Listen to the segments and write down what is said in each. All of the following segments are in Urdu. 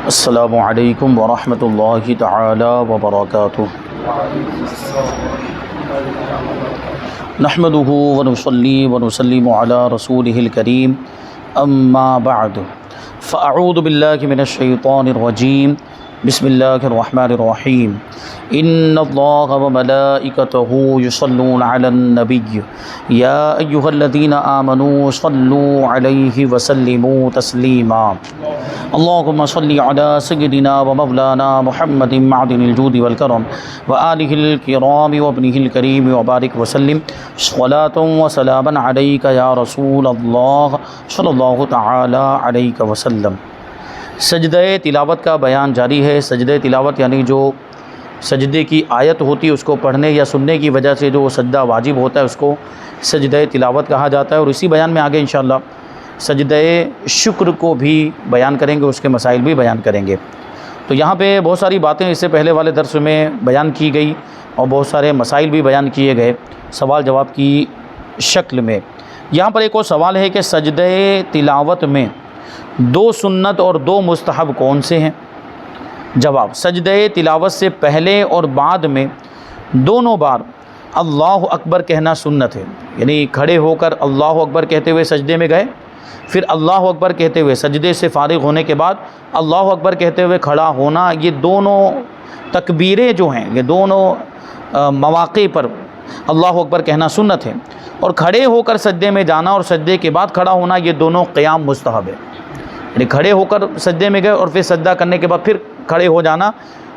السلام علیکم ورحمۃ اللہ تعالی وبرکاتہ۔ نحمده ونصلی ونسلم علی رسولہ الکریم، اما بعد فاعوذ باللہ من الشیطان الرجیم، بسم اللہ الرحمن الرحیم۔ ان اللہ وملائکتہ یصلون علی النبی یا ایہا الذین آمنوا صلوا علیہ وسلموا تسلیما۔ اللہم صلی علی سیدنا ومولانا محمد معدن الجود والکرم وآلہ الکرام وابنہ الکریم وبارک وسلم صلاۃ وسلاما علیک یا رسول اللہ صلی اللہ تعالی علیہ وسلم۔ سجدہ تلاوت کا بیان جاری ہے۔ سجدہ تلاوت یعنی جو سجدے کی آیت ہوتی ہے اس کو پڑھنے یا سننے کی وجہ سے جو سجدہ واجب ہوتا ہے اس کو سجدہ تلاوت کہا جاتا ہے، اور اسی بیان میں آگے انشاءاللہ سجدہ شکر کو بھی بیان کریں گے، اس کے مسائل بھی بیان کریں گے۔ تو یہاں پہ بہت ساری باتیں اس سے پہلے والے درس میں بیان کی گئی اور بہت سارے مسائل بھی بیان کیے گئے سوال جواب کی شکل میں۔ یہاں پر ایک اور سوال ہے کہ سجدہ تلاوت میں 2 سنت اور 2 مستحب کون سے ہیں؟ جواب: سجدہ تلاوت سے پہلے اور بعد میں دونوں بار اللہ اکبر کہنا سنت ہے، یعنی کھڑے ہو کر اللہ اکبر کہتے ہوئے سجدے میں گئے، پھر اللہ اکبر کہتے ہوئے سجدے سے فارغ ہونے کے بعد اللہ اکبر کہتے ہوئے کھڑا ہونا، یہ دونوں تکبیریں جو ہیں یہ دونوں مواقع پر اللہ اکبر کہنا سنت ہے، اور کھڑے ہو کر سجدے میں جانا اور سجدے کے بعد کھڑا ہونا یہ دونوں قیام مستحب ہے، یعنی کھڑے ہو کر سجدے میں گئے اور پھر سجدہ کرنے کے بعد پھر کھڑے ہو جانا،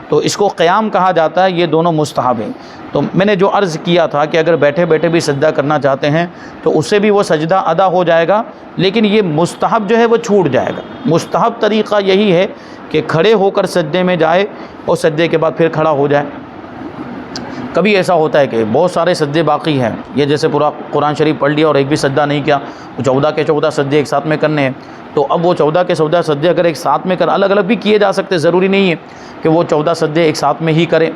تو اس کو قیام کہا جاتا ہے، یہ دونوں مستحب ہیں۔ تو میں نے جو عرض کیا تھا کہ اگر بیٹھے بیٹھے بھی سجدہ کرنا چاہتے ہیں تو اس سے بھی وہ سجدہ ادا ہو جائے گا، لیکن یہ مستحب جو ہے وہ چھوٹ جائے گا۔ مستحب طریقہ یہی ہے کہ کھڑے ہو کر سجدے میں جائے اور سجدے کے بعد پھر کھڑا ہو جائے۔ کبھی ایسا ہوتا ہے کہ بہت سارے سجدے باقی ہیں، یہ جیسے پورا قرآن شریف پڑھ لیا اور ایک بھی سجدہ نہیں کیا، 14 کے 14 سجدے ایک ساتھ میں کرنے ہیں، تو اب وہ 14 کے 14 سجدے اگر ایک ساتھ میں الگ الگ بھی کیے جا سکتے، ضروری نہیں ہے کہ وہ 14 سجدے ایک ساتھ میں ہی کرے،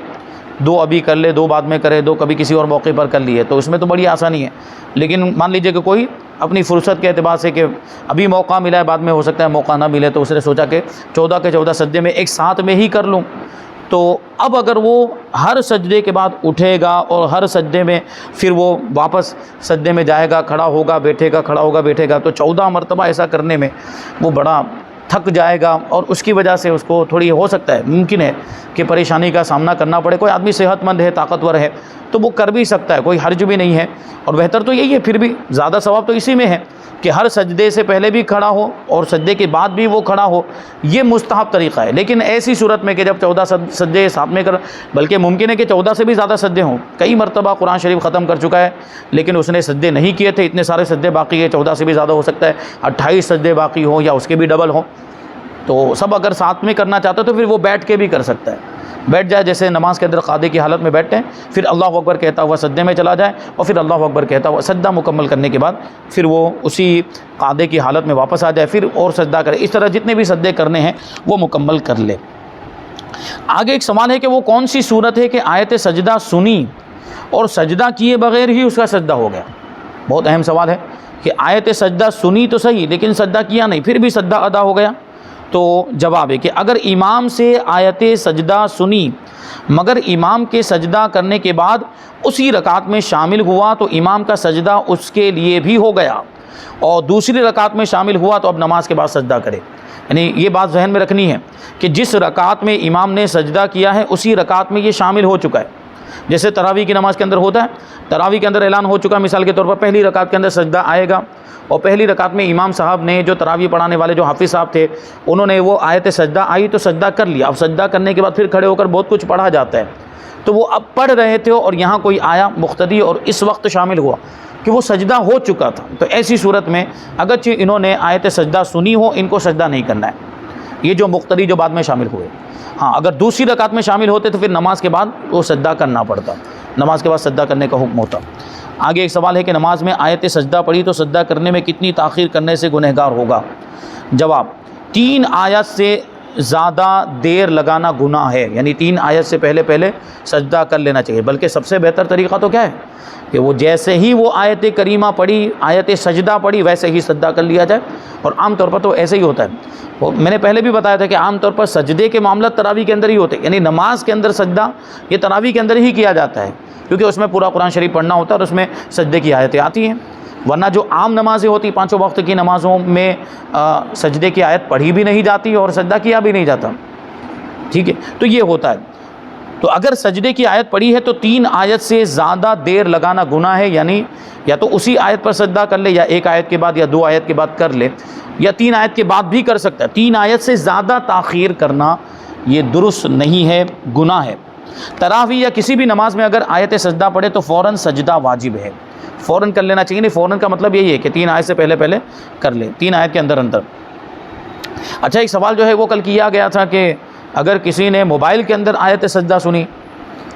2 ابھی کر لے، 2 بعد میں کرے، 2 کبھی کسی اور موقع پر کر لیے، تو اس میں تو بڑی آسانی ہے۔ لیکن مان لیجئے کہ کوئی اپنی فرصت کے اعتبار سے کہ ابھی موقع ملا ہے، بعد میں ہو سکتا ہے موقع نہ ملے، تو اس نے سوچا کہ 14 کے 14 سجدے میں ایک ساتھ میں ہی کر لوں، تو اب اگر وہ ہر سجدے کے بعد اٹھے گا اور ہر سجدے میں پھر وہ واپس سجدے میں جائے گا، کھڑا ہوگا بیٹھے گا، کھڑا ہوگا بیٹھے گا، تو 14 مرتبہ ایسا کرنے میں وہ بڑا تھک جائے گا، اور اس کی وجہ سے اس کو تھوڑی ہو سکتا ہے، ممکن ہے کہ پریشانی کا سامنا کرنا پڑے۔ کوئی آدمی صحت مند ہے، طاقتور ہے تو وہ کر بھی سکتا ہے، کوئی حرج بھی نہیں ہے، اور بہتر تو یہی ہے، پھر بھی زیادہ ثواب تو اسی میں ہے کہ ہر سجدے سے پہلے بھی کھڑا ہو اور سجدے کے بعد بھی وہ کھڑا ہو، یہ مستحب طریقہ ہے۔ لیکن ایسی صورت میں کہ جب 14 سجدے ساتھ میں بلکہ ممکن ہے کہ 14 سے بھی زیادہ سجدے ہوں، کئی مرتبہ قرآن شریف ختم کر چکا ہے لیکن اس نے سجدے نہیں کیے تھے، اتنے سارے سجدے باقی ہے، 14 سے بھی زیادہ ہو سکتا ہے، 28 سجدے باقی ہوں یا اس کے بھی ڈبل ہوں، تو سب اگر ساتھ میں کرنا چاہتا ہے تو پھر وہ بیٹھ کے بھی کر سکتا ہے، بیٹھ جائے، جیسے نماز کے اندر قاعدے کی حالت میں بیٹھتے ہیں، پھر اللہ اکبر کہتا ہوا سجدے میں چلا جائے اور پھر اللہ اکبر کہتا ہوا سجدہ مکمل کرنے کے بعد پھر وہ اسی قاعدے کی حالت میں واپس آ جائے، پھر اور سجدہ کرے، اس طرح جتنے بھی سجدے کرنے ہیں وہ مکمل کر لے۔ آگے ایک سوال ہے کہ وہ کون سی صورت ہے کہ آیت سجدہ سنی اور سجدہ کیے بغیر ہی اس کا سجدہ ہو گیا؟ بہت اہم سوال ہے کہ آیت سجدہ سنی تو صحیح لیکن سجدہ کیا نہیں، پھر بھی سجدہ ادا ہو گیا؟ تو جواب ہے کہ اگر امام سے آیت سجدہ سنی مگر امام کے سجدہ کرنے کے بعد اسی رکعت میں شامل ہوا تو امام کا سجدہ اس کے لیے بھی ہو گیا، اور دوسری رکعت میں شامل ہوا تو اب نماز کے بعد سجدہ کرے۔ یعنی یہ بات ذہن میں رکھنی ہے کہ جس رکعت میں امام نے سجدہ کیا ہے اسی رکعت میں یہ شامل ہو چکا ہے، جیسے تراویح کی نماز کے اندر ہوتا ہے، تراویح کے اندر اعلان ہو چکا، مثال کے طور پر پہلی رکعت کے اندر سجدہ آئے گا، اور پہلی رکعت میں امام صاحب نے جو تراویح پڑھانے والے جو حافظ صاحب تھے انہوں نے وہ آیت سجدہ آئی تو سجدہ کر لیا، اب سجدہ کرنے کے بعد پھر کھڑے ہو کر بہت کچھ پڑھا جاتا ہے، تو وہ اب پڑھ رہے تھے اور یہاں کوئی آیا مقتدی اور اس وقت شامل ہوا کہ وہ سجدہ ہو چکا تھا، تو ایسی صورت میں اگرچہ انہوں نے آیت سجدہ سنی ہو ان کو سجدہ نہیں کرنا ہے، یہ جو مقتدی جو بعد میں شامل ہوئے۔ ہاں اگر دوسری رکعت میں شامل ہوتے تو پھر نماز کے بعد وہ سجدہ کرنا پڑتا، نماز کے بعد سجدہ کرنے کا حکم ہوتا۔ آگے ایک سوال ہے کہ نماز میں آیت سجدہ پڑھی تو سجدہ کرنے میں کتنی تاخیر کرنے سے گنہگار ہوگا؟ جواب: 3 آیت سے زیادہ دیر لگانا گناہ ہے، یعنی 3 آیت سے پہلے سجدہ کر لینا چاہیے، بلکہ سب سے بہتر طریقہ تو کیا ہے کہ وہ جیسے ہی وہ آیت کریمہ پڑھی، آیت سجدہ پڑھی، ویسے ہی سجدہ کر لیا جائے. اور عام طور پر تو ایسے ہی ہوتا ہے. میں نے پہلے بھی بتایا تھا کہ عام طور پر سجدے کے معاملات تراویح کے اندر ہی ہوتے ہیں، یعنی نماز کے اندر سجدہ یہ تراویح کے اندر ہی کیا جاتا ہے، کیونکہ اس میں پورا قرآن شریف پڑھنا ہوتا ہے اور اس میں سجدے کی آیتیں آتی ہیں. ورنہ جو عام نمازیں ہوتی پانچوں وقت کی نمازوں میں سجدے کی آیت پڑھی بھی نہیں جاتی اور سجدہ کیا بھی نہیں جاتا. ٹھیک ہے، تو یہ ہوتا ہے. تو اگر سجدے کی آیت پڑھی ہے تو 3 آیت سے زیادہ دیر لگانا گناہ ہے، یعنی یا تو اسی آیت پر سجدہ کر لے، یا 1 آیت کے بعد یا 2 آیت کے بعد کر لے، یا 3 آیت کے بعد بھی کر سکتا ہے. 3 آیت سے زیادہ تاخیر کرنا یہ درست نہیں ہے، گناہ ہے. تراویح یا کسی بھی نماز میں اگر آیت سجدہ پڑھے تو فوراً سجدہ واجب ہے، فوراً کر لینا چاہیے. نہیں، فوراً کا مطلب یہی ہے کہ 3 آیت سے پہلے کر لے، 3 آیت کے اندر. اچھا، ایک سوال جو ہے وہ کل کیا گیا تھا کہ اگر کسی نے موبائل کے اندر آیت سجدہ سنی،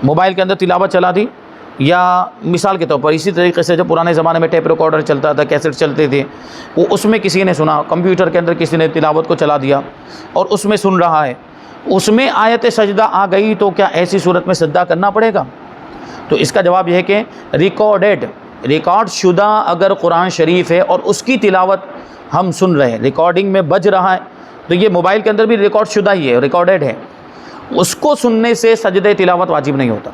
موبائل کے اندر تلاوت چلا دی، یا مثال کے طور پر اسی طریقے سے جو پرانے زمانے میں ٹیپ ریکارڈر چلتا تھا، کیسٹ چلتے تھے، وہ اس میں کسی نے سنا، کمپیوٹر کے اندر کسی نے تلاوت کو چلا دیا اور اس میں سن رہا ہے، اس میں آیت سجدہ آ گئی، تو کیا ایسی صورت میں سجدہ کرنا پڑے گا؟ تو اس کا جواب یہ ہے کہ ریکارڈ شدہ اگر قرآن شریف ہے اور اس کی تلاوت ہم سن رہے ہیں، ریکارڈنگ میں بج رہا ہے، تو یہ موبائل کے اندر بھی ریکارڈ شدہ ہی ہے، ریکارڈڈ ہے، اس کو سننے سے سجدہ تلاوت واجب نہیں ہوتا.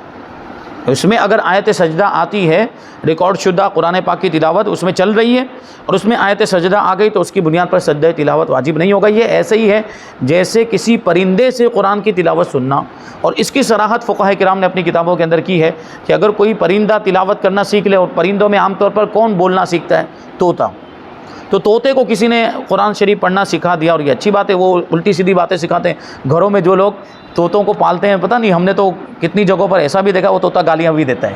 اس میں اگر آیت سجدہ آتی ہے، ریکارڈ شدہ قرآن پاک کی تلاوت اس میں چل رہی ہے اور اس میں آیت سجدہ آ گئی، تو اس کی بنیاد پر سجدہ تلاوت واجب نہیں ہوگا. یہ ایسے ہی ہے جیسے کسی پرندے سے قرآن کی تلاوت سننا. اور اس کی صراحت فقہاء کرام نے اپنی کتابوں کے اندر کی ہے کہ اگر کوئی پرندہ تلاوت کرنا سیکھ لے، اور پرندوں میں عام طور پر کون بولنا سیکھتا ہے؟ طوطا. تو طوطے کو کسی نے قرآن شریف پڑھنا سکھا دیا، اور یہ اچھی بات ہے، وہ الٹی سیدھی باتیں سکھاتے ہیں. گھروں میں جو لوگ طوطوں کو پالتے ہیں، پتہ نہیں، ہم نے تو کتنی جگہوں پر ایسا بھی دیکھا وہ طوطا گالیاں بھی دیتا ہے.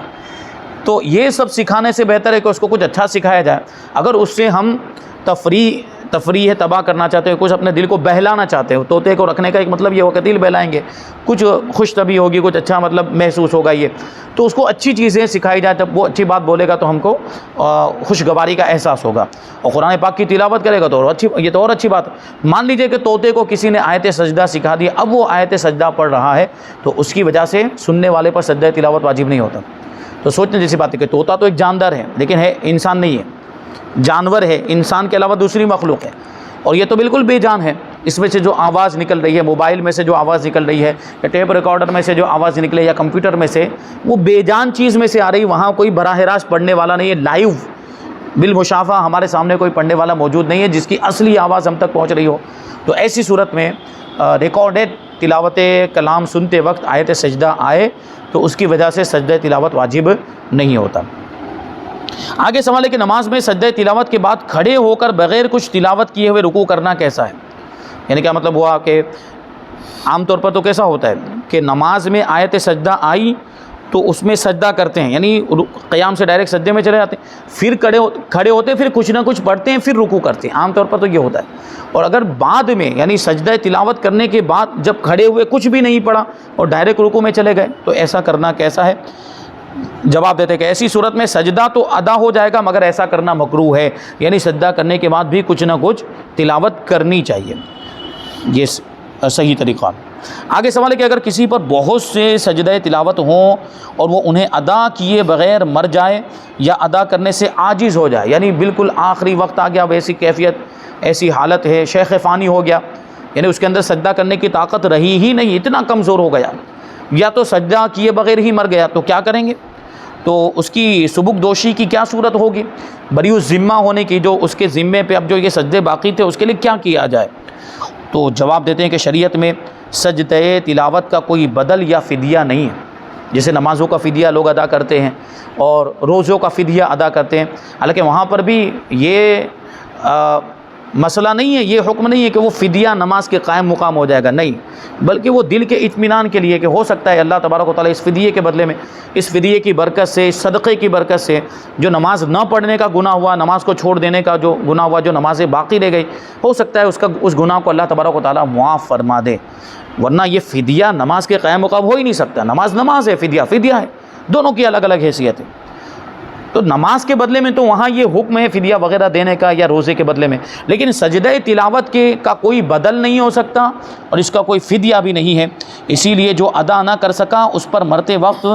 تو یہ سب سکھانے سے بہتر ہے کہ اس کو کچھ اچھا سکھایا جائے. اگر اس سے ہم تفریح تباہ کرنا چاہتے ہو، کچھ اپنے دل کو بہلانا چاہتے ہو، طوطے کو رکھنے کا ایک مطلب یہ ہو کہ دل بہلائیں گے، کچھ خوش طبی ہوگی، کچھ اچھا مطلب محسوس ہوگا، یہ تو اس کو اچھی چیزیں سکھائی جائے، تب وہ اچھی بات بولے گا تو ہم کو خوشگواری کا احساس ہوگا. اور قرآن پاک کی تلاوت کرے گا تو یہ تو اور اچھی بات. مان لیجئے کہ طوطے کو کسی نے آیت سجدہ سکھا دی، اب وہ آیت سجدہ پڑھ رہا ہے، تو اس کی وجہ سے سننے والے پر سجدہ تلاوت واجب نہیں ہوتا. تو سوچنے جیسی بات ہے کہ طوطا تو ایک جاندار ہے، لیکن ہے انسان نہیں ہے، جانور ہے، انسان کے علاوہ دوسری مخلوق ہے، اور یہ تو بالکل بے جان ہے. اس میں سے جو آواز نکل رہی ہے، موبائل میں سے جو آواز نکل رہی ہے، یا ٹیپ ریکارڈر میں سے جو آواز نکلے، یا کمپیوٹر میں سے، وہ بے جان چیز میں سے آ رہی. وہاں کوئی براہ راست پڑھنے والا نہیں ہے، لائیو بالمشافہ ہمارے سامنے کوئی پڑھنے والا موجود نہیں ہے جس کی اصلی آواز ہم تک پہنچ رہی ہو. تو ایسی صورت میں ریکارڈڈ تلاوت کلام سنتے وقت آیت سجدہ آئے تو اس کی وجہ سے سجدہ تلاوت واجب نہیں ہوتا. آگے سوال ہے کہ نماز میں سجدہ تلاوت کے بعد کھڑے ہو کر بغیر کچھ تلاوت کیے ہوئے رکوع کرنا کیسا ہے؟ یعنی کیا مطلب ہوا کہ عام طور پر تو کیسا ہوتا ہے کہ نماز میں آیت سجدہ آئی تو اس میں سجدہ کرتے ہیں، یعنی قیام سے ڈائریکٹ سجدے میں چلے جاتے ہیں، پھر کھڑے ہوتے ہیں، پھر کچھ نہ کچھ پڑھتے ہیں، پھر رکوع کرتے ہیں. عام طور پر تو یہ ہوتا ہے. اور اگر بعد میں یعنی سجدہ تلاوت کرنے کے بعد جب کھڑے ہوئے کچھ بھی نہیں پڑھا اور ڈائریکٹ رکوع میں چلے گئے تو ایسا کرنا کیسا ہے؟ جواب دیتے کہ ایسی صورت میں سجدہ تو ادا ہو جائے گا، مگر ایسا کرنا مکروہ ہے، یعنی سجدہ کرنے کے بعد بھی کچھ نہ کچھ تلاوت کرنی چاہیے. یہ صحیح طریقہ. آگے سوال ہے کہ اگر کسی پر بہت سے سجدہ تلاوت ہوں اور وہ انہیں ادا کیے بغیر مر جائے یا ادا کرنے سے عاجز ہو جائے، یعنی بالکل آخری وقت آ گیا، ویسی کیفیت ایسی حالت ہے، شیخ فانی ہو گیا، یعنی اس کے اندر سجدہ کرنے کی طاقت رہی ہی نہیں، اتنا کمزور ہو گیا، یا تو سجدہ کیے بغیر ہی مر گیا، تو کیا کریں گے؟ تو اس کی سبک دوشی کی کیا صورت ہوگی؟ بری الذمہ ہونے کی، جو اس کے ذمے پہ اب جو یہ سجدے باقی تھے اس کے لیے کیا کیا جائے؟ تو جواب دیتے ہیں کہ شریعت میں سجدہ تلاوت کا کوئی بدل یا فدیہ نہیں ہے. جیسے نمازوں کا فدیہ لوگ ادا کرتے ہیں اور روزوں کا فدیہ ادا کرتے ہیں، حالانکہ وہاں پر بھی یہ مسئلہ نہیں ہے، یہ حکم نہیں ہے کہ وہ فدیہ نماز کے قائم مقام ہو جائے گا، نہیں، بلکہ وہ دل کے اطمینان کے لیے کہ ہو سکتا ہے اللہ تبارک و تعالیٰ اس فدیے کے بدلے میں، اس فدیے کی برکت سے، اس صدقے کی برکت سے جو نماز نہ پڑھنے کا گناہ ہوا، نماز کو چھوڑ دینے کا جو گناہ ہوا، جو نمازیں باقی رہ گئی، ہو سکتا ہے اس گناہ کو اللہ تبارک و تعالیٰ معاف فرما دے. ورنہ یہ فدیہ نماز کے قائم مقام ہو ہی نہیں سکتا. نماز ہے، فدیہ ہے، دونوں کی الگ الگ حیثیت ہے. تو نماز کے بدلے میں تو وہاں یہ حکم ہے فدیہ وغیرہ دینے کا یا روزے کے بدلے میں، لیکن سجدہ تلاوت کا کوئی بدل نہیں ہو سکتا اور اس کا کوئی فدیہ بھی نہیں ہے۔ اسی لیے جو ادا نہ کر سکا اس پر مرتے وقت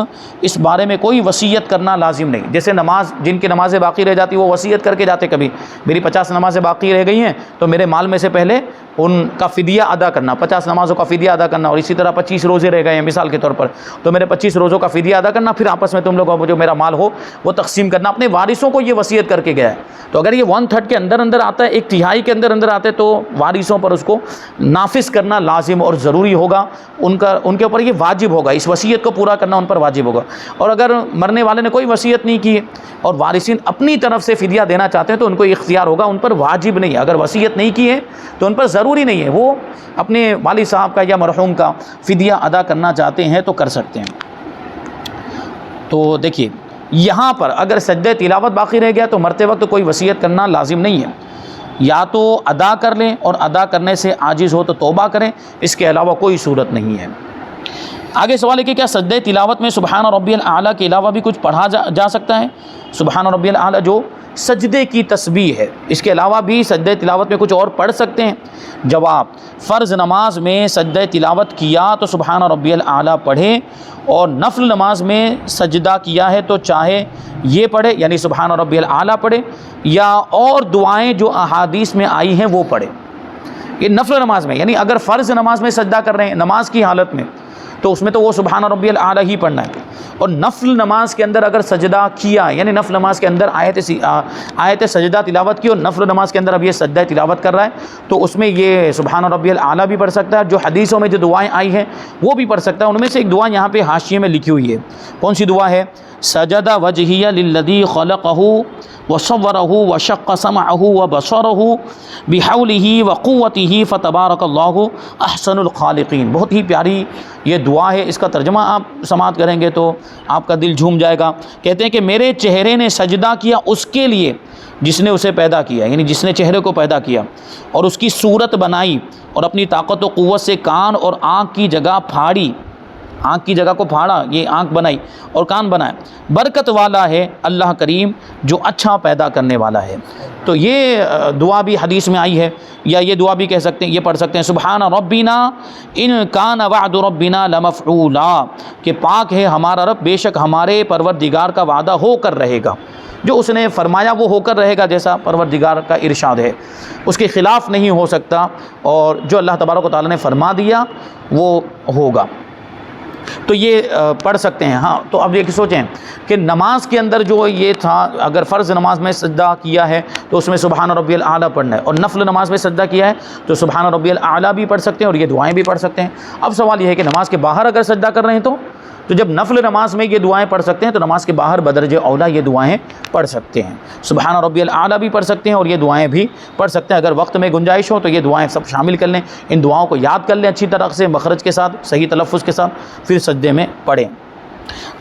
اس بارے میں کوئی وصیت کرنا لازم نہیں۔ جیسے نماز، جن کی نمازیں باقی رہ جاتی وہ وصیت کر کے جاتے، کبھی میری 50 نمازیں باقی رہ گئی ہیں تو میرے مال میں سے پہلے ان کا فدیہ ادا کرنا، 50 نمازوں کا فدیہ ادا کرنا، اور اسی طرح 25 روزے رہ گئے ہیں مثال کے طور پر، تو میرے 25 روزوں کا فدیہ ادا کرنا، پھر آپس میں تم لوگوں کو جو میرا مال ہو وہ تقسیم کرنا۔ اپنے وارثوں کو یہ وصیت کر کے گیا ہے، تو اگر یہ 1/3 کے اندر آتا ہے، 1/3 کے اندر آتا ہے، تو وارثوں پر اس کو نافذ کرنا لازم اور ضروری ہوگا، ان کے اوپر یہ واجب ہوگا، اس وصیت کو پورا کرنا ان پر واجب ہوگا۔ اور اگر مرنے والے نے کوئی وصیت نہیں کی اور وارثین اپنی طرف سے فدیہ دینا چاہتے ہیں تو ان کو اختیار ہوگا، ان پر واجب نہیں ہے۔ اگر وصیت نہیں کی ہے تو ان پر ضروری نہیں ہے، وہ اپنے والد صاحب کا یا مرحوم کا فدیہ ادا کرنا چاہتے ہیں تو کر سکتے ہیں۔ تو دیکھیے یہاں پر اگر سجدہ تلاوت باقی رہ گیا تو مرتے وقت کوئی وصیت کرنا لازم نہیں ہے، یا تو ادا کر لیں اور ادا کرنے سے عاجز ہو تو توبہ کریں، اس کے علاوہ کوئی صورت نہیں ہے۔ آگے سوال ہے کہ کیا سجدہ تلاوت میں سبحان ربی الاعلیٰ کے علاوہ بھی کچھ پڑھا جا سکتا ہے؟ سبحان ربی الاعلیٰ جو سجدے کی تسبیح ہے، اس کے علاوہ بھی سجدہ تلاوت میں کچھ اور پڑھ سکتے ہیں؟ جواب، فرض نماز میں سجدہ تلاوت کیا تو سبحان ربی الاعلیٰ پڑھیں، اور نفل نماز میں سجدہ کیا ہے تو چاہے یہ پڑھے یعنی سبحان ربی الاعلیٰ پڑھے، یا اور دعائیں جو احادیث میں آئی ہیں وہ پڑھے۔ یہ نفل نماز میں، یعنی اگر فرض نماز میں سجدہ کر رہے ہیں نماز کی حالت میں تو اس میں تو وہ سبحان ربی الاعلیٰ ہی پڑھنا ہے، اور نفل نماز کے اندر اگر سجدہ کیا، یعنی نفل نماز کے اندر آیت سجدہ تلاوت کی اور نفل نماز کے اندر اب یہ سجدہ تلاوت کر رہا ہے تو اس میں یہ سبحان ربی الاعلیٰ بھی پڑھ سکتا ہے، جو حدیثوں میں جو دعائیں آئی ہیں وہ بھی پڑھ سکتا ہے۔ ان میں سے ایک دعا یہاں پہ حاشیے میں لکھی ہوئی ہے، کون سی دعا ہے؟ سجد وجہی للذی خلقہ وصورہ وشق سمعہ وبصرہ بحولہ وقوتہ فتبارک اللہ احسن الخالقین۔ بہت ہی پیاری یہ دعا ہے، اس کا ترجمہ آپ سماعت کریں گے تو آپ کا دل جھوم جائے گا۔ کہتے ہیں کہ میرے چہرے نے سجدہ کیا اس کے لیے جس نے اسے پیدا کیا، یعنی جس نے چہرے کو پیدا کیا اور اس کی صورت بنائی اور اپنی طاقت و قوت سے کان اور آنکھ کی جگہ پھاڑی، آنکھ کی جگہ کو پھاڑا، یہ آنکھ بنائی اور کان بنائے۔ برکت والا ہے اللہ کریم جو اچھا پیدا کرنے والا ہے۔ تو یہ دعا بھی حدیث میں آئی ہے، یا یہ دعا بھی کہہ سکتے ہیں، یہ پڑھ سکتے ہیں سبحان ربنا ان کان وعد ربنا لمفعولا، کہ پاک ہے ہمارا رب، بے شک ہمارے پروردگار کا وعدہ ہو کر رہے گا، جو اس نے فرمایا وہ ہو کر رہے گا، جیسا پروردگار کا ارشاد ہے، اس کے خلاف نہیں ہو سکتا، اور جو اللہ تبارک و تعالیٰ نے فرما دیا وہ ہوگا۔ تو یہ پڑھ سکتے ہیں۔ ہاں تو اب یہ سوچیں کہ نماز کے اندر جو یہ تھا، اگر فرض نماز میں سجدہ کیا ہے تو اس میں سبحان ربی الاعلیٰ پڑھنا ہے، اور نفل نماز میں سجدہ کیا ہے تو سبحان ربی الاعلیٰ بھی پڑھ سکتے ہیں اور یہ دعائیں بھی پڑھ سکتے ہیں۔ اب سوال یہ ہے کہ نماز کے باہر اگر سجدہ کر رہے ہیں تو جب نفل نماز میں یہ دعائیں پڑھ سکتے ہیں تو نماز کے باہر بدرجہ اولا یہ دعائیں پڑھ سکتے ہیں، سبحان ربی الاعلیٰ بھی پڑھ سکتے ہیں اور یہ دعائیں بھی پڑھ سکتے ہیں۔ اگر وقت میں گنجائش ہو تو یہ دعائیں سب شامل کر لیں، ان دعاؤں کو یاد کر لیں اچھی طرح سے، مخرج کے ساتھ، صحیح تلفظ کے ساتھ، پھر سجدے میں پڑھیں۔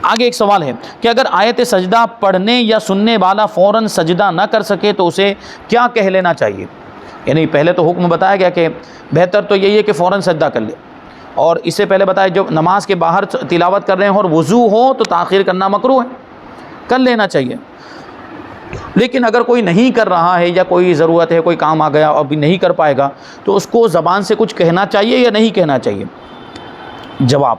آگے ایک سوال ہے کہ اگر آیت سجدہ پڑھنے یا سننے والا فوراً سجدہ نہ کر سکے تو اسے کیا کہہ لینا چاہیے؟ یعنی پہلے تو حکم بتایا گیا کہ بہتر تو یہی ہے کہ فوراً سجدہ کر لے، اور اس سے پہلے بتایا جو نماز کے باہر تلاوت کر رہے ہیں اور وضو ہو تو تاخیر کرنا مکروہ ہے، کر لینا چاہیے۔ لیکن اگر کوئی نہیں کر رہا ہے یا کوئی ضرورت ہے، کوئی کام آ گیا اور بھی نہیں کر پائے گا تو اس کو زبان سے کچھ کہنا چاہیے یا نہیں کہنا چاہیے؟ جواب،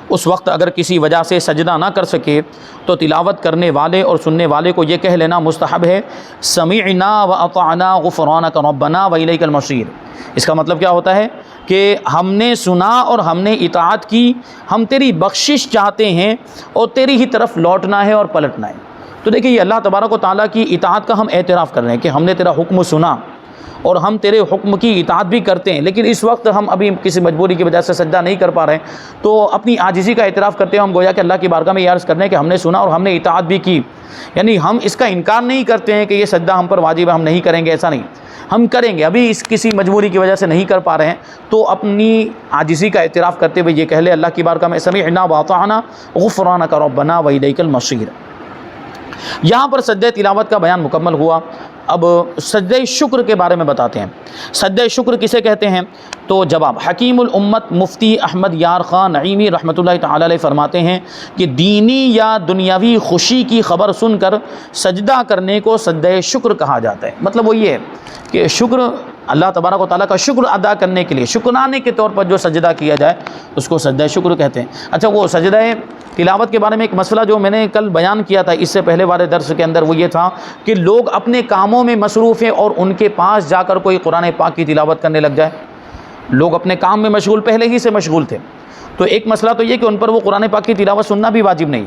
اس وقت اگر کسی وجہ سے سجدہ نہ کر سکے تو تلاوت کرنے والے اور سننے والے کو یہ کہہ لینا مستحب ہے، سمعنا واطعنا غفرانک ربنا والیک المصیر۔ اس کا مطلب کیا ہوتا ہے کہ ہم نے سنا اور ہم نے اطاعت کی، ہم تیری بخشش چاہتے ہیں اور تیری ہی طرف لوٹنا ہے اور پلٹنا ہے۔ تو دیکھیں یہ اللہ تبارک و تعالیٰ کی اطاعت کا ہم اعتراف کر رہے ہیں کہ ہم نے تیرا حکم سنا اور ہم تیرے حکم کی اطاعت بھی کرتے ہیں، لیکن اس وقت ہم ابھی کسی مجبوری کی وجہ سے سجدہ نہیں کر پا رہے ہیں، تو اپنی عاجزی کا اعتراف کرتے ہیں ہم گویا کہ اللہ کی بارگاہ میں یہ عرض کرنے ہیں کہ ہم نے سنا اور ہم نے اطاعت بھی کی، یعنی ہم اس کا انکار نہیں کرتے ہیں کہ یہ سجدہ ہم پر واجب ہے ہم نہیں کریں گے، ایسا نہیں، ہم کریں گے، ابھی اس کسی مجبوری کی وجہ سے نہیں کر پا رہے ہیں تو اپنی عاجزی کا اعتراف کرتے ہوئے یہ کہہ لے اللہ کی بارگاہ میں سمعنا واطعنا غفرانک ربنا والیک المصیر۔ یہاں پر سجدہ تلاوت کا بیان مکمل ہوا، اب سجدہ شکر کے بارے میں بتاتے ہیں. سجدہ شکر کسے کہتے ہیں؟ تو جواب حکیم الامت مفتی احمد یار خان نعیمی رحمۃ اللہ تعالی علیہ فرماتے ہیں کہ دینی یا دنیاوی خوشی کی خبر سن کر سجدہ کرنے کو سجدہ شکر کہا جاتا ہے. مطلب وہ یہ ہے کہ شکر اللہ تبارک و تعالیٰ کا شکر ادا کرنے کے لیے شکرانے کے طور پر جو سجدہ کیا جائے اس کو سجدہ شکر کہتے ہیں. اچھا، وہ سجدہ تلاوت کے بارے میں ایک مسئلہ جو میں نے کل بیان کیا تھا اس سے پہلے والے درس کے اندر، وہ یہ تھا کہ لوگ اپنے کاموں میں مصروف ہیں اور ان کے پاس جا کر کوئی قرآن پاک کی تلاوت کرنے لگ جائے. لوگ اپنے کام میں مشغول، پہلے ہی سے مشغول تھے. تو ایک مسئلہ تو یہ کہ ان پر وہ قرآن پاک کی تلاوت سننا بھی واجب نہیں،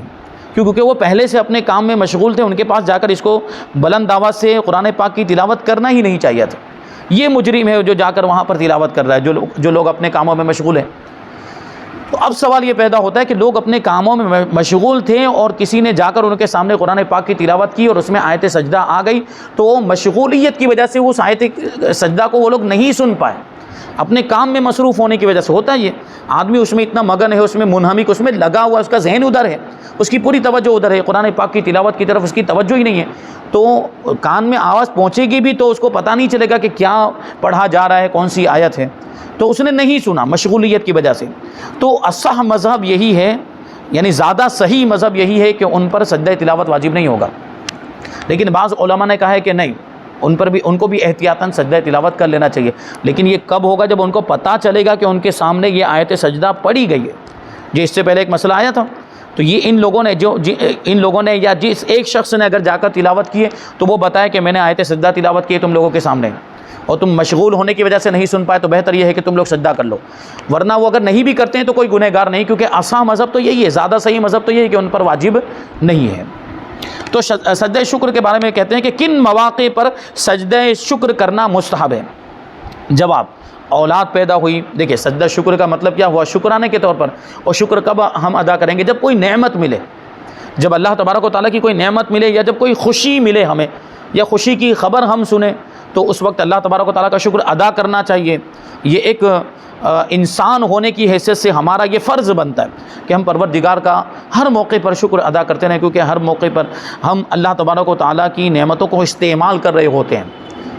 کیونکہ وہ پہلے سے اپنے کام میں مشغول تھے. ان کے پاس جا کر اس کو بلند آواز سے قرآن پاک کی تلاوت کرنا ہی نہیں چاہیے تھا. یہ مجرم ہے جو جا کر وہاں پر تلاوت کر رہا ہے، جو لوگ اپنے کاموں میں مشغول ہیں. تو اب سوال یہ پیدا ہوتا ہے کہ لوگ اپنے کاموں میں مشغول تھے اور کسی نے جا کر ان کے سامنے قرآن پاک کی تلاوت کی اور اس میں آیت سجدہ آ گئی، تو وہ مشغولیت کی وجہ سے اس آیت سجدہ کو وہ لوگ نہیں سن پائے. اپنے کام میں مصروف ہونے کی وجہ سے ہوتا ہے یہ. آدمی اس میں اتنا مگن ہے، اس میں منہمک، اس میں لگا ہوا، اس کا ذہن ادھر ہے، اس کی پوری توجہ ادھر ہے، قرآن پاک کی تلاوت کی طرف اس کی توجہ ہی نہیں ہے. تو کان میں آواز پہنچے گی بھی تو اس کو پتہ نہیں چلے گا کہ کیا پڑھا جا رہا ہے، کون سی آیت ہے. تو اس نے نہیں سنا مشغولیت کی وجہ سے. تو اصح مذہب یہی ہے، یعنی زیادہ صحیح مذہب یہی ہے کہ ان پر سجدہ تلاوت واجب نہیں ہوگا. لیکن بعض علماء نے کہا ہے کہ نہیں، ان کو بھی احتیاطاً سجدہ تلاوت کر لینا چاہیے. لیکن یہ کب ہوگا؟ جب ان کو پتہ چلے گا کہ ان کے سامنے یہ آیت سجدہ پڑھی گئی ہے. جو اس سے پہلے ایک مسئلہ آیا تھا، تو یہ ان لوگوں نے یا جس ایک شخص نے اگر جا کر تلاوت کی ہے تو وہ بتائے کہ میں نے آیت سجدہ تلاوت کی ہے تم لوگوں کے سامنے، اور تم مشغول ہونے کی وجہ سے نہیں سن پائے، تو بہتر یہ ہے کہ تم لوگ سجدہ کر لو. ورنہ وہ اگر نہیں بھی کرتے ہیں تو کوئی گنہگار نہیں، کیونکہ اصح مذہب تو یہی ہے، زیادہ صحیح مذہب تو یہی ہے کہ ان پر واجب نہیں ہے. تو سجدہ شکر کے بارے میں کہتے ہیں کہ کن مواقع پر سجدہ شکر کرنا مستحب ہے؟ جواب اولاد پیدا ہوئی. دیکھیں سجدہ شکر کا مطلب کیا ہوا؟ شکرانے کے طور پر. اور شکر کب ہم ادا کریں گے؟ جب کوئی نعمت ملے، جب اللہ تبارک و تعالیٰ کی کوئی نعمت ملے، یا جب کوئی خوشی ملے ہمیں، یا خوشی کی خبر ہم سنیں، تو اس وقت اللہ تبارک و تعالیٰ کا شکر ادا کرنا چاہیے. یہ ایک انسان ہونے کی حیثیت سے ہمارا یہ فرض بنتا ہے کہ ہم پروردگار کا ہر موقع پر شکر ادا کرتے رہیں، کیونکہ ہر موقع پر ہم اللہ تبارک و تعالیٰ کی نعمتوں کو استعمال کر رہے ہوتے ہیں.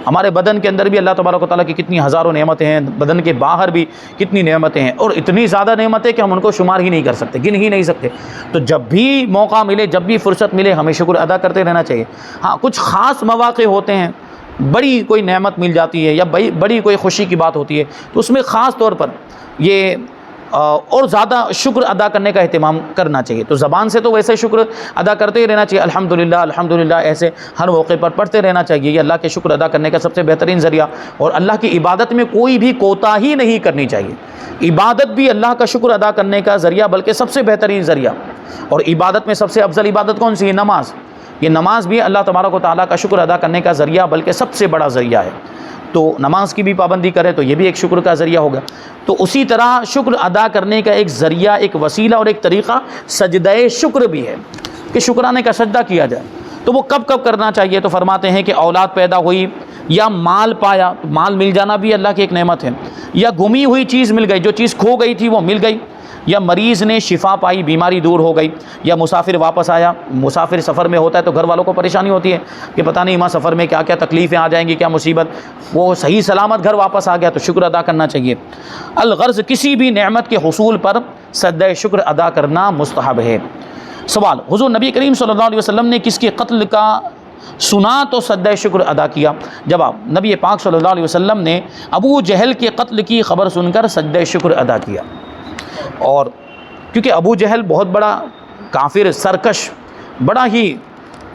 ہمارے بدن کے اندر بھی اللہ تبارک و تعالیٰ کی کتنی ہزاروں نعمتیں ہیں، بدن کے باہر بھی کتنی نعمتیں ہیں، اور اتنی زیادہ نعمتیں کہ ہم ان کو شمار ہی نہیں کر سکتے، گن ہی نہیں سکتے. تو جب بھی موقع ملے، جب بھی فرصت ملے، ہمیں شکر ادا کرتے رہنا چاہیے. ہاں، کچھ خاص مواقع ہوتے ہیں، بڑی کوئی نعمت مل جاتی ہے یا بڑی کوئی خوشی کی بات ہوتی ہے، تو اس میں خاص طور پر یہ اور زیادہ شکر ادا کرنے کا اہتمام کرنا چاہیے. تو زبان سے تو ویسے شکر ادا کرتے ہی رہنا چاہیے، الحمدللہ الحمدللہ ایسے ہر موقع پر پڑھتے رہنا چاہیے. یہ اللہ کے شکر ادا کرنے کا سب سے بہترین ذریعہ، اور اللہ کی عبادت میں کوئی بھی کوتاہی نہیں کرنی چاہیے. عبادت بھی اللہ کا شکر ادا کرنے کا ذریعہ، بلکہ سب سے بہترین ذریعہ. اور عبادت میں سب سے افضل عبادت کون سی ہے؟ نماز. یہ نماز بھی اللہ تبارک و تعالیٰ کا شکر ادا کرنے کا ذریعہ، بلکہ سب سے بڑا ذریعہ ہے. تو نماز کی بھی پابندی کرے تو یہ بھی ایک شکر کا ذریعہ ہوگا. تو اسی طرح شکر ادا کرنے کا ایک ذریعہ، ایک وسیلہ اور ایک طریقہ سجدہ شکر بھی ہے، کہ شکرانے کا سجدہ کیا جائے. تو وہ کب کب کرنا چاہیے؟ تو فرماتے ہیں کہ اولاد پیدا ہوئی، یا مال پایا. مال مل جانا بھی اللہ کی ایک نعمت ہے. یا گمی ہوئی چیز مل گئی، جو چیز کھو گئی تھی وہ مل گئی. یا مریض نے شفا پائی، بیماری دور ہو گئی. یا مسافر واپس آیا. مسافر سفر میں ہوتا ہے تو گھر والوں کو پریشانی ہوتی ہے کہ پتہ نہیں وہاں سفر میں کیا کیا تکلیفیں آ جائیں گی، کیا مصیبت. وہ صحیح سلامت گھر واپس آ گیا تو شکر ادا کرنا چاہیے. الغرض کسی بھی نعمت کے حصول پر سجدہ شکر ادا کرنا مستحب ہے. سوال: حضور نبی کریم صلی اللہ علیہ وسلم نے کس کے قتل کا سنا تو سجدہ شکر ادا کیا؟ جواب: نبی پاک صلی اللہ علیہ وسلم نے ابو جہل کے قتل کی خبر سن کر سجدہ شکر ادا کیا. اور کیونکہ ابو جہل بہت بڑا کافر، سرکش، بڑا ہی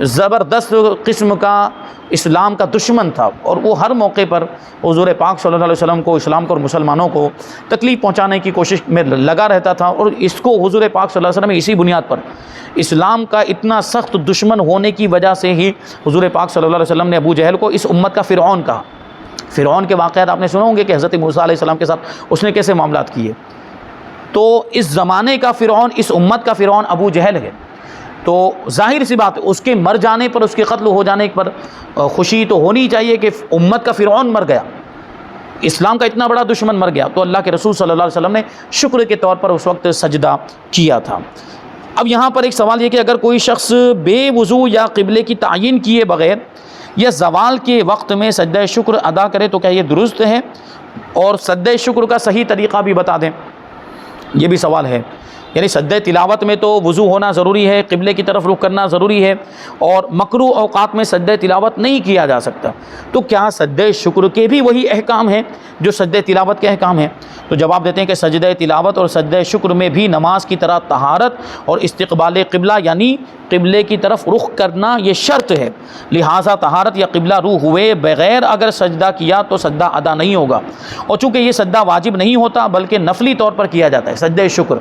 زبردست قسم کا اسلام کا دشمن تھا، اور وہ ہر موقع پر حضور پاک صلی اللہ علیہ وسلم کو، اسلام کو اور مسلمانوں کو تکلیف پہنچانے کی کوشش میں لگا رہتا تھا. اور اس کو حضور پاک صلی اللہ علیہ وسلم اسی بنیاد پر، اسلام کا اتنا سخت دشمن ہونے کی وجہ سے ہی حضور پاک صلی اللہ علیہ وسلم نے ابو جہل کو اس امت کا فرعون کہا. فرعون کے واقعات آپ نے سنے ہوں گے کہ حضرت موسیٰ علیہ السلام کے ساتھ اس نے کیسے معاملات کیے. تو اس زمانے کا فرعون، اس امت کا فرعون ابو جہل ہے. تو ظاہر سی بات، اس کے مر جانے پر، اس کے قتل ہو جانے پر خوشی تو ہونی چاہیے کہ امت کا فرعون مر گیا، اسلام کا اتنا بڑا دشمن مر گیا. تو اللہ کے رسول صلی اللہ علیہ وسلم نے شکر کے طور پر اس وقت سجدہ کیا تھا. اب یہاں پر ایک سوال یہ کہ اگر کوئی شخص بے وضو یا قبلے کی تعین کیے بغیر یا زوال کے وقت میں سجدہ شکر ادا کرے تو کیا یہ درست ہے؟ اور سجدہ شکر کا صحیح طریقہ بھی بتا دیں، یہ بھی سوال ہے۔ یعنی سجدہ تلاوت میں تو وضو ہونا ضروری ہے، قبلے کی طرف رخ کرنا ضروری ہے، اور مکروہ اوقات میں سجدہ تلاوت نہیں کیا جا سکتا، تو کیا سجدہ شکر کے بھی وہی احکام ہیں جو سجدہ تلاوت کے احکام ہیں؟ تو جواب دیتے ہیں کہ سجدہ تلاوت اور سجدہ شکر میں بھی نماز کی طرح طہارت اور استقبال قبلہ یعنی قبلے کی طرف رخ کرنا یہ شرط ہے، لہٰذا طہارت یا قبلہ رو ہوئے بغیر اگر سجدہ کیا تو سجدہ ادا نہیں ہوگا، اور چونکہ یہ سجدہ واجب نہیں ہوتا بلکہ نفلی طور پر کیا جاتا ہے، سجدہ شکر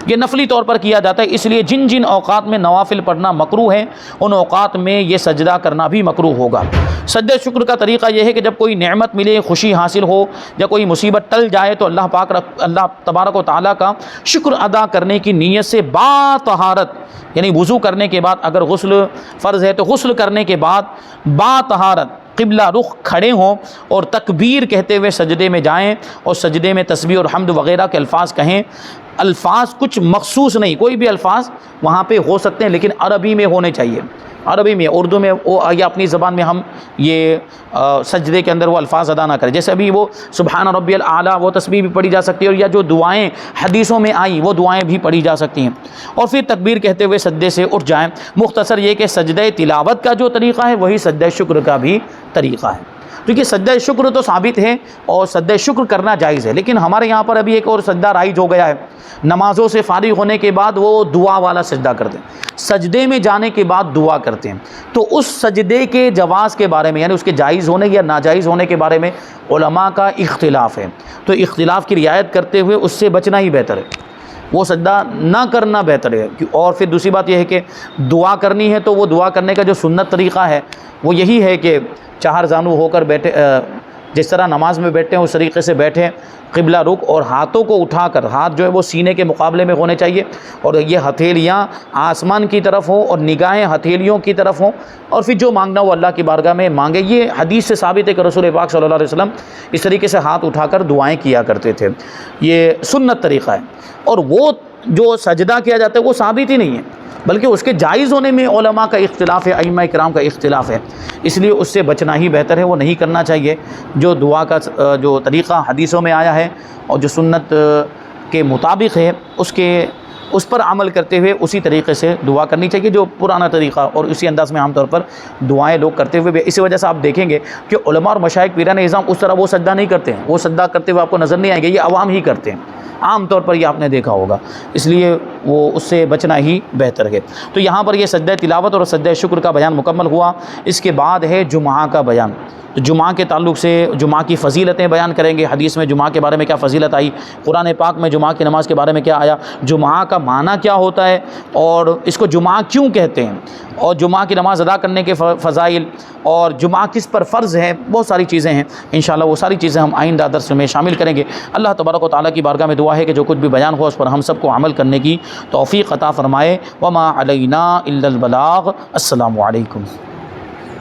یہ نفلی طور پر کیا جاتا ہے، اس لیے جن جن اوقات میں نوافل پڑھنا مکروہ ہے ان اوقات میں یہ سجدہ کرنا بھی مکروہ ہوگا۔ سجدہ شکر کا طریقہ یہ ہے کہ جب کوئی نعمت ملے، خوشی حاصل ہو یا کوئی مصیبت ٹل جائے تو اللہ تبارک و تعالیٰ کا شکر ادا کرنے کی نیت سے با طہارت، یعنی وضو کرنے کے بعد، اگر غسل فرض ہے تو غسل کرنے کے بعد با طہارت قبلہ رخ کھڑے ہوں اور تکبیر کہتے ہوئے سجدے میں جائیں، اور سجدے میں تسبیح اور حمد وغیرہ کے الفاظ کہیں۔ الفاظ کچھ مخصوص نہیں، کوئی بھی الفاظ وہاں پہ ہو سکتے ہیں لیکن عربی میں ہونے چاہیے، عربی میں، اردو میں یا اپنی زبان میں ہم یہ سجدے کے اندر وہ الفاظ ادا نہ کریں۔ جیسے ابھی وہ سبحان ربی الاعلیٰ وہ تسبیح بھی پڑھی جا سکتی ہے، اور یا جو دعائیں حدیثوں میں آئیں وہ دعائیں بھی پڑھی جا سکتی ہیں، اور پھر تکبیر کہتے ہوئے سجدے سے اٹھ جائیں۔ مختصر یہ کہ سجدہ تلاوت کا جو طریقہ ہے وہی سجدہ شکر کا بھی طریقہ ہے، کیونکہ سجدہ شکر تو ثابت ہے اور سجدہ شکر کرنا جائز ہے، لیکن ہمارے یہاں پر ابھی ایک اور سجدہ رائج ہو گیا ہے، نمازوں سے فارغ ہونے کے بعد وہ دعا والا سجدہ کرتے ہیں، سجدے میں جانے کے بعد دعا کرتے ہیں۔ تو اس سجدے کے جواز کے بارے میں، یعنی اس کے جائز ہونے یا ناجائز ہونے کے بارے میں علماء کا اختلاف ہے، تو اختلاف کی رعایت کرتے ہوئے اس سے بچنا ہی بہتر ہے، وہ سجدہ نہ کرنا بہتر ہے۔ اور پھر دوسری بات یہ ہے کہ دعا کرنی ہے تو وہ دعا کرنے کا جو سنت طریقہ ہے وہ یہی ہے کہ چہار زانو ہو کر بیٹھے، جس طرح نماز میں بیٹھتے ہیں اس طریقے سے بیٹھیں، قبلہ رخ، اور ہاتھوں کو اٹھا کر، ہاتھ جو ہے وہ سینے کے مقابلے میں ہونے چاہیے، اور یہ ہتھیلیاں آسمان کی طرف ہوں اور نگاہیں ہتھیلیوں کی طرف ہوں، اور پھر جو مانگنا وہ اللہ کی بارگاہ میں مانگے۔ یہ حدیث سے ثابت ہے کہ رسول پاک صلی اللہ علیہ وسلم اس طریقے سے ہاتھ اٹھا کر دعائیں کیا کرتے تھے، یہ سنت طریقہ ہے۔ اور وہ جو سجدہ کیا جاتا ہے وہ ثابت ہی نہیں ہے، بلکہ اس کے جائز ہونے میں علماء کا اختلاف ہے، ائمہ کرام کا اختلاف ہے، اس لیے اس سے بچنا ہی بہتر ہے، وہ نہیں کرنا چاہیے۔ جو دعا کا جو طریقہ حدیثوں میں آیا ہے اور جو سنت کے مطابق ہے اس پر عمل کرتے ہوئے اسی طریقے سے دعا کرنی چاہیے جو پرانا طریقہ، اور اسی انداز میں عام طور پر دعائیں لوگ کرتے ہوئے بھی۔ اسی وجہ سے آپ دیکھیں گے کہ علماء اور مشائخ پیران اعظام اس طرح وہ سجدہ نہیں کرتے ہیں، وہ سجدہ کرتے ہوئے آپ کو نظر نہیں آئے گا، یہ عوام ہی کرتے ہیں، عام طور پر یہ آپ نے دیکھا ہوگا، اس لیے وہ اس سے بچنا ہی بہتر ہے۔ تو یہاں پر یہ سجدہ تلاوت اور سجدہ شکر کا بیان مکمل ہوا۔ اس کے بعد ہے جمعہ کا بیان۔ جمعہ کے تعلق سے جمعہ کی فضیلتیں بیان کریں گے، حدیث میں جمعہ کے بارے میں کیا فضیلت آئی، قرآن پاک میں جمعہ کی نماز کے بارے میں کیا آیا، جمعہ کا معنی کیا ہوتا ہے، اور اس کو جمعہ کیوں کہتے ہیں، اور جمعہ کی نماز ادا کرنے کے فضائل، اور جمعہ کس پر فرض ہے، بہت ساری چیزیں ہیں۔ انشاءاللہ وہ ساری چیزیں ہم آئندہ درس میں شامل کریں گے۔ اللہ تبارک و تعالیٰ کی بارگاہ میں دعا ہے کہ جو کچھ بھی بیان ہو اس پر ہم سب کو عمل کرنے کی توفیق عطا فرمائے۔ وما علینا الا البلاغ۔ السلام علیکم۔